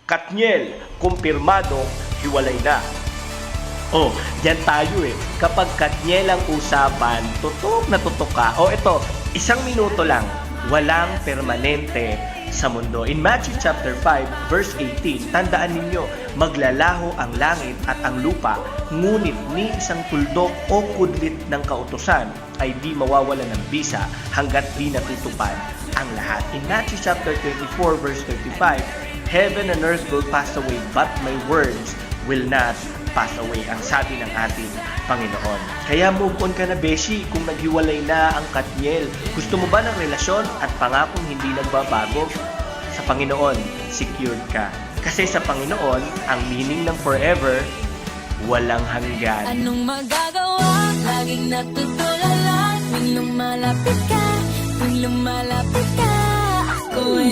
Katniel, kumpirmadong hiwalay na. Oh, yan tayo eh. Kapag Katniel ang usapan, tutok na tutok ka. Oh, ito, 1 minuto lang. Walang permanente sa mundo. In Matthew chapter 5, verse 18, tandaan ninyo, maglalaho ang langit at ang lupa, ngunit ni isang tuldok o kudlit ng kautusan ay di mawawala ng bisa hanggat di natutupad ang lahat. In Matthew chapter 24, verse 35, heaven and earth will pass away, but my words will not pass away, ang sabi ng ating Panginoon. Kaya move on ka na, Beshi, kung naghiwalay na ang Katniel. Gusto mo ba ng relasyon at pangakong hindi nagbabago? Sa Panginoon, secured ka. Kasi sa Panginoon, ang meaning ng forever, walang hanggan. Anong magagawa? Laging natutulala tuwing lumalapit ka, ako ay